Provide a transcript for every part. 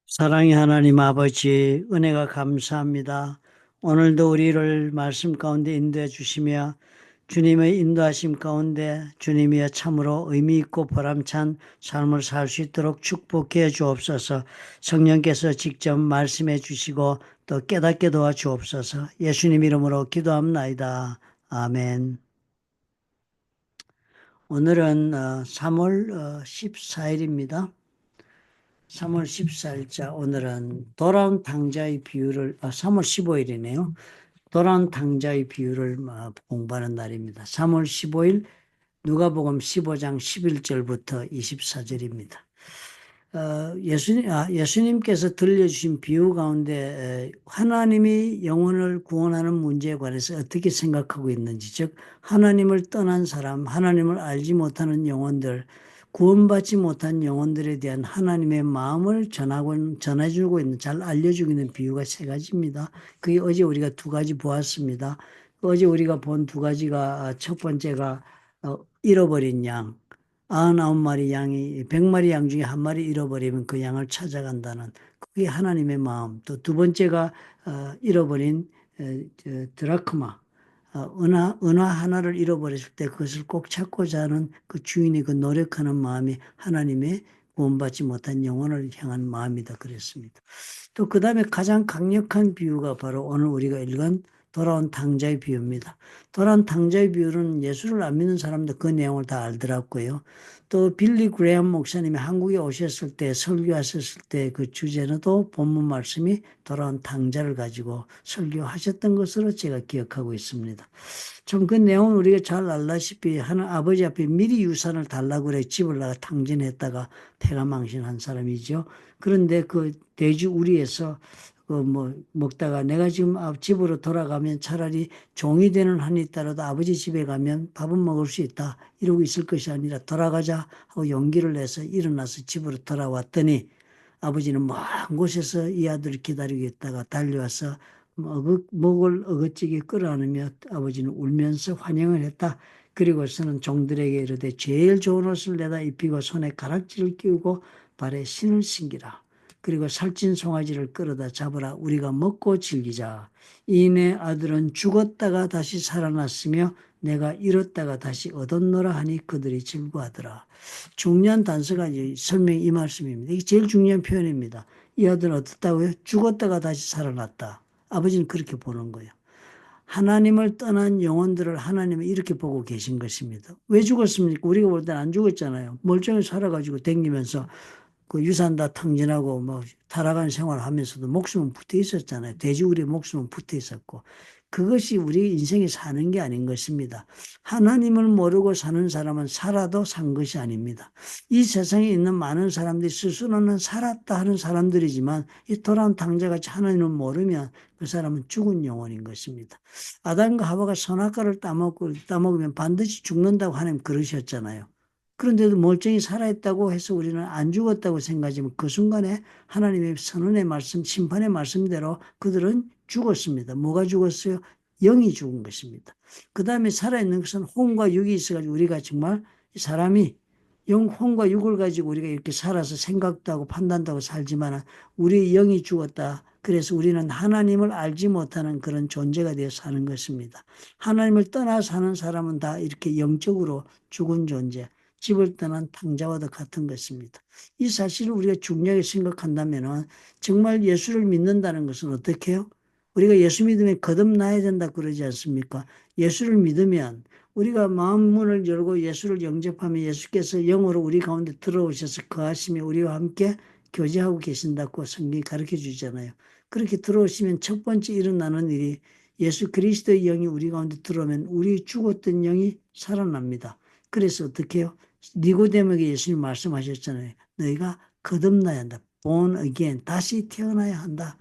사랑의 하나님 아버지, 은혜가 감사합니다. 오늘도 우리를 말씀 가운데 인도해 주시며 주님의 인도하심 가운데 주님이여 참으로 의미 있고 보람찬 삶을 살 수 있도록 축복해 주옵소서. 성령께서 직접 말씀해 주시고 또 깨닫게 도와 주옵소서. 예수님 이름으로 기도합나이다. 아멘. 오늘은 3월 14일입니다. 3월 14일자 오늘은 돌아온 당자의 비유를 3월 15일이네요. 돌아온 당자의 비유를 공부하는 날입니다. 3월 15일 누가복음 15장 11절부터 24절입니다. 예수님께서 들려주신 비유 가운데 하나님이 영혼을 구원하는 문제에 관해서 어떻게 생각하고 있는지, 즉 하나님을 떠난 사람, 하나님을 알지 못하는 영혼들, 구원받지 못한 영혼들에 대한 하나님의 마음을 전해주고 있는, 잘 알려주고 있는 비유가 세 가지입니다. 그게 어제 우리가 두 가지 보았습니다. 어제 우리가 본 두 가지가 첫 번째가 잃어버린 양, 99마리 양이 100마리 양 중에 한 마리 잃어버리면 그 양을 찾아간다는 그게 하나님의 마음. 또 두 번째가 잃어버린 드라크마, 은화 하나를 잃어버렸을 때 그것을 꼭 찾고자 하는 그 주인이 그 노력하는 마음이 하나님의 구원받지 못한 영혼을 향한 마음이다 그랬습니다. 또 그 다음에 가장 강력한 비유가 바로 오늘 우리가 읽은 돌아온 당자의 비유입니다. 돌아온 당자의 비유는 예수를 안 믿는 사람도 그 내용을 다 알더라고요. 또 빌리 그레엄 목사님이 한국에 오셨을 때 설교하셨을 때 그 주제는 또 본문 말씀이 돌아온 당자를 가지고 설교하셨던 것으로 제가 기억하고 있습니다. 참 그 내용은 우리가 잘 알다시피 하는 아버지 앞에 미리 유산을 달라고 그래 집을 나가 탕진했다가 폐가 망신한 사람이죠. 그런데 그 돼지 우리에서 먹다가 내가 지금 집으로 돌아가면 차라리 종이 되는 한이 있더라도 아버지 집에 가면 밥은 먹을 수 있다. 이러고 있을 것이 아니라 돌아가자 하고 용기를 내서 일어나서 집으로 돌아왔더니 아버지는 먼 곳에서 이 아들을 기다리고 있다가 달려와서 목을 어긋지게 끌어안으며 아버지는 울면서 환영을 했다. 그리고서는 종들에게 이르되 제일 좋은 옷을 내다 입히고 손에 가락지를 끼우고 발에 신을 신기라. 그리고 살찐 송아지를 끌어다 잡으라. 우리가 먹고 즐기자. 이내 아들은 죽었다가 다시 살아났으며 내가 잃었다가 다시 얻었노라 하니 그들이 즐거워하더라. 중요한 단서가 설명 이 말씀입니다. 이게 제일 중요한 표현입니다. 이 아들은 어떻다고요? 죽었다가 다시 살아났다. 아버지는 그렇게 보는 거예요. 하나님을 떠난 영혼들을 하나님은 이렇게 보고 계신 것입니다. 왜 죽었습니까? 우리가 볼 때는 안 죽었잖아요. 멀쩡히 살아가지고 댕기면서 그 유산 다 탕진하고 뭐 타락한 생활하면서도 목숨은 붙어 있었잖아요. 돼지우리 목숨은 붙어 있었고 그것이 우리 인생이 사는 게 아닌 것입니다. 하나님을 모르고 사는 사람은 살아도 산 것이 아닙니다. 이 세상에 있는 많은 사람들이 스스로는 살았다 하는 사람들이지만 이 돌아온 당자같이 하나님을 모르면 그 사람은 죽은 영혼인 것입니다. 아담과 하와가 선악과를 따먹으면 반드시 죽는다고 하나님 그러셨잖아요. 그런데도 멀쩡히 살아있다고 해서 우리는 안 죽었다고 생각하지만 그 순간에 하나님의 선언의 말씀, 심판의 말씀대로 그들은 죽었습니다. 뭐가 죽었어요? 영이 죽은 것입니다. 그 다음에 살아있는 것은 혼과 육이 있어가지고 우리가 정말 사람이 혼과 육을 가지고 우리가 이렇게 살아서 생각도 하고 판단도 하고 살지만 우리의 영이 죽었다. 그래서 우리는 하나님을 알지 못하는 그런 존재가 되어 사는 것입니다. 하나님을 떠나 사는 사람은 다 이렇게 영적으로 죽은 존재. 집을 떠난 탕자와도 같은 것입니다. 이 사실을 우리가 중요하게 생각한다면 정말 예수를 믿는다는 것은 어떻게 해요? 우리가 예수 믿으면 거듭나야 된다 그러지 않습니까? 예수를 믿으면 우리가 마음 문을 열고 예수를 영접하면 예수께서 영으로 우리 가운데 들어오셔서 거하시며 우리와 함께 교제하고 계신다고 성경이 가르쳐 주잖아요. 그렇게 들어오시면 첫 번째 일어나는 일이 예수 그리스도의 영이 우리 가운데 들어오면 우리 죽었던 영이 살아납니다. 그래서 어떻게 해요? 니고데모에게 예수님 말씀하셨잖아요. 너희가 거듭나야 한다. born again. 다시 태어나야 한다.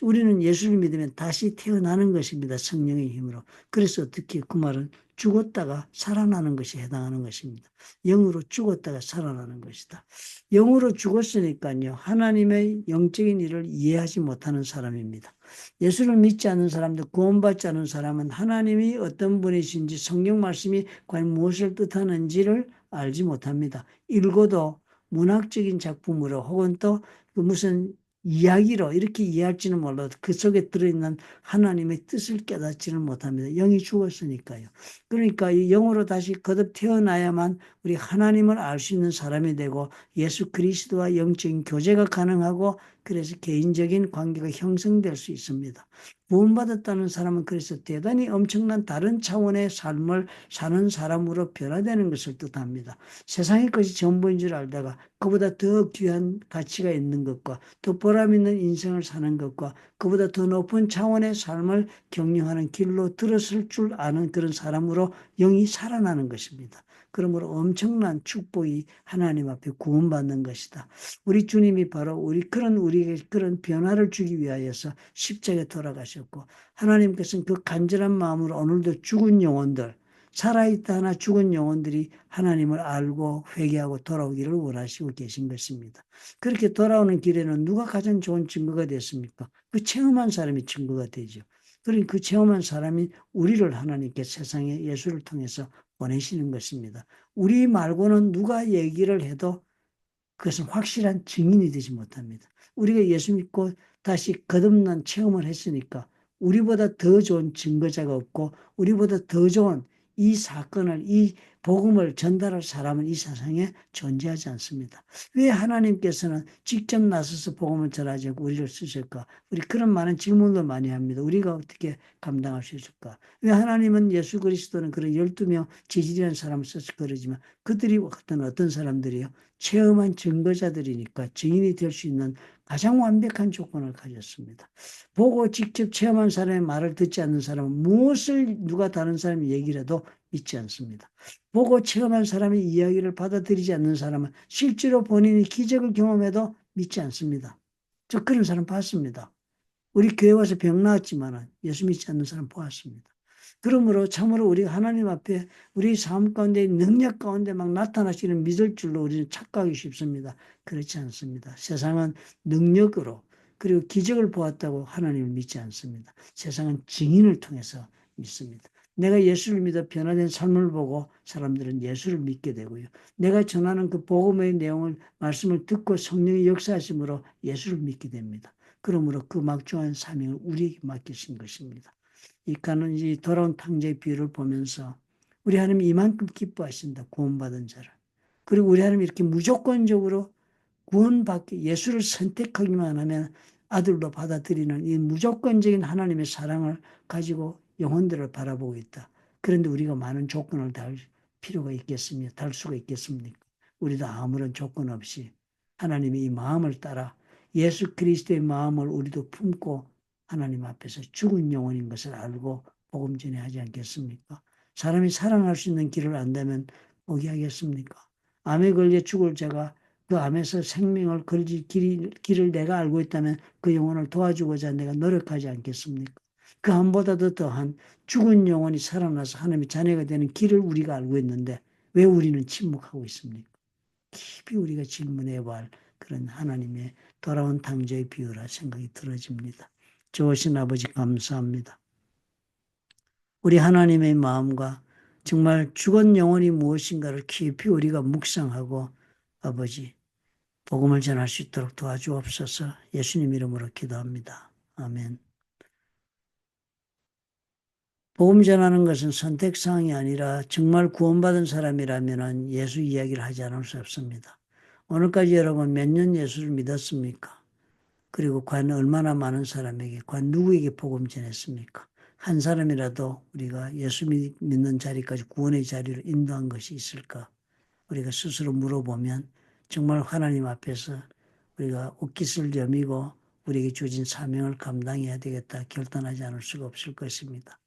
우리는 예수를 믿으면 다시 태어나는 것입니다. 성령의 힘으로. 그래서 어떻게 그 말은 죽었다가 살아나는 것이 해당하는 것입니다. 영으로 죽었다가 살아나는 것이다. 영으로 죽었으니까요. 하나님의 영적인 일을 이해하지 못하는 사람입니다. 예수를 믿지 않는 사람들, 구원받지 않은 사람은 하나님이 어떤 분이신지 성경 말씀이 과연 무엇을 뜻하는지를 알지 못합니다. 읽어도 문학적인 작품으로 혹은 또 무슨 이야기로 이렇게 이해할지는 몰라도 그 속에 들어있는 하나님의 뜻을 깨닫지는 못합니다. 영이 죽었으니까요. 그러니까 이 영으로 다시 거듭 태어나야만 우리 하나님을 알 수 있는 사람이 되고 예수 그리스도와 영적인 교제가 가능하고 그래서 개인적인 관계가 형성될 수 있습니다. 구원받았다는 사람은 그래서 대단히 엄청난 다른 차원의 삶을 사는 사람으로 변화되는 것을 뜻합니다. 세상의 것이 전부인 줄 알다가 그보다 더 귀한 가치가 있는 것과 더 보람 있는 인생을 사는 것과 그보다 더 높은 차원의 삶을 경영하는 길로 들었을 줄 아는 그런 사람으로 영이 살아나는 것입니다. 그러므로 엄청난 축복이 하나님 앞에 구원받는 것이다. 우리 주님이 바로 우리에게 그런 변화를 주기 위하여서 십자가에 돌아가셨고 하나님께서는 그 간절한 마음으로 오늘도 죽은 영혼들 살아있다 하나 죽은 영혼들이 하나님을 알고 회개하고 돌아오기를 원하시고 계신 것입니다. 그렇게 돌아오는 길에는 누가 가장 좋은 증거가 됐습니까? 그 체험한 사람이 증거가 되죠. 그러니 그 체험한 사람이 우리를 하나님께 세상에 예수를 통해서 보내시는 것입니다. 우리 말고는 누가 얘기를 해도 그것은 확실한 증인이 되지 못합니다. 우리가 예수 믿고 다시 거듭난 체험을 했으니까 우리보다 더 좋은 증거자가 없고 우리보다 더 좋은 이 사건을, 이 복음을 전달할 사람은 이 세상에 존재하지 않습니다. 왜 하나님께서는 직접 나서서 복음을 전하지 않고 우리를 쓰실까? 우리 그런 많은 질문도 많이 합니다. 우리가 어떻게 감당할 수 있을까? 왜 하나님은 예수 그리스도는 그런 12명 지질이라는 사람을 써서 그러지만 그들이 어떤 사람들이요? 체험한 증거자들이니까 증인이 될 수 있는 가장 완벽한 조건을 가졌습니다. 보고 직접 체험한 사람의 말을 듣지 않는 사람은 무엇을 누가 다른 사람이 얘기를 해도 믿지 않습니다. 보고 체험한 사람의 이야기를 받아들이지 않는 사람은 실제로 본인이 기적을 경험해도 믿지 않습니다. 저 그런 사람 봤습니다. 우리 교회 와서 병 나았지만 예수 믿지 않는 사람 보았습니다. 그러므로 참으로 우리 하나님 앞에 우리 삶 가운데 능력 가운데 막 나타나시는 믿을 줄로 우리는 착각하기 쉽습니다. 그렇지 않습니다. 세상은 능력으로 그리고 기적을 보았다고 하나님을 믿지 않습니다. 세상은 증인을 통해서 믿습니다. 내가 예수를 믿어 변화된 삶을 보고 사람들은 예수를 믿게 되고요. 내가 전하는 그 복음의 내용을 말씀을 듣고 성령의 역사하심으로 예수를 믿게 됩니다. 그러므로 그 막중한 사명을 우리에게 맡기신 것입니다. 이 돌아온 탕자의 비유를 보면서 우리 하나님이 이만큼 기뻐하신다. 구원받은 자를. 그리고 우리 하나님이 이렇게 무조건적으로 구원받기 예수를 선택하기만 하면 아들로 받아들이는 이 무조건적인 하나님의 사랑을 가지고 영혼들을 바라보고 있다. 그런데 우리가 많은 조건을 달 필요가 있겠습니까? 달 수가 있겠습니까? 우리도 아무런 조건 없이 하나님의 이 마음을 따라 예수 그리스도의 마음을 우리도 품고 하나님 앞에서 죽은 영혼인 것을 알고 복음 전해하지 않겠습니까? 사람이 살아날 수 있는 길을 안다면 포기하겠습니까? 암에 걸려 죽을 자가 그 암에서 생명을 걸지 길을 내가 알고 있다면 그 영혼을 도와주고자 내가 노력하지 않겠습니까? 그 암보다도 더한 죽은 영혼이 살아나서 하나님의 자녀가 되는 길을 우리가 알고 있는데 왜 우리는 침묵하고 있습니까? 깊이 우리가 질문해 볼 그런 하나님의 돌아온 탕자의 비유라 생각이 들어집니다. 좋으신 아버지 감사합니다. 우리 하나님의 마음과 정말 죽은 영혼이 무엇인가를 깊이 우리가 묵상하고 아버지 복음을 전할 수 있도록 도와주옵소서. 예수님 이름으로 기도합니다. 아멘. 복음 전하는 것은 선택사항이 아니라 정말 구원받은 사람이라면 예수 이야기를 하지 않을 수 없습니다. 오늘까지 여러분 몇 년 예수를 믿었습니까? 그리고 과연 얼마나 많은 사람에게, 과연 누구에게 복음 전했습니까? 한 사람이라도 우리가 예수 믿는 자리까지 구원의 자리로 인도한 것이 있을까? 우리가 스스로 물어보면 정말 하나님 앞에서 우리가 옷깃을 여미고 우리에게 주어진 사명을 감당해야 되겠다 결단하지 않을 수가 없을 것입니다.